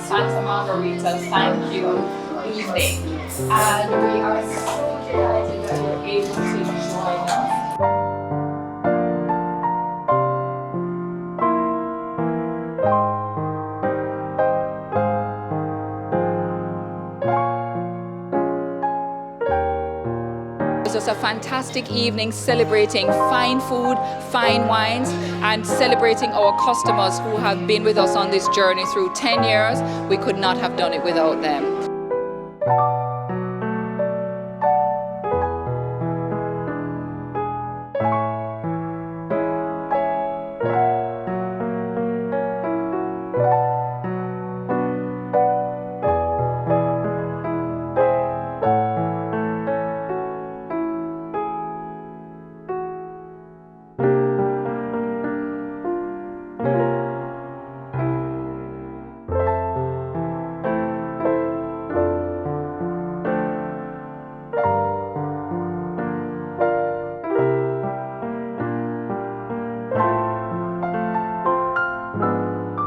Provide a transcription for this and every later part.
Santa Margarita's Thank You evening. And we are so delighted that you're able to join us. It was a fantastic evening celebrating fine food, fine wines, and celebrating our customers who have been with us on this journey through 10 years. We could not have done it without them.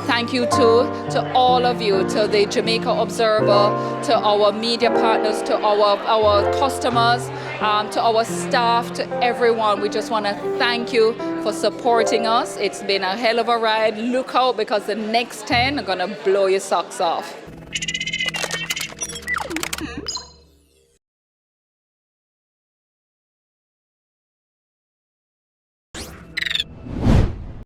Thank you to all of you, to the Jamaica Observer, to our media partners, to our customers, to our staff, to everyone. We just want to thank you for supporting us. It's been a hell of a ride. Look out, because the next 10 are going to blow your socks off.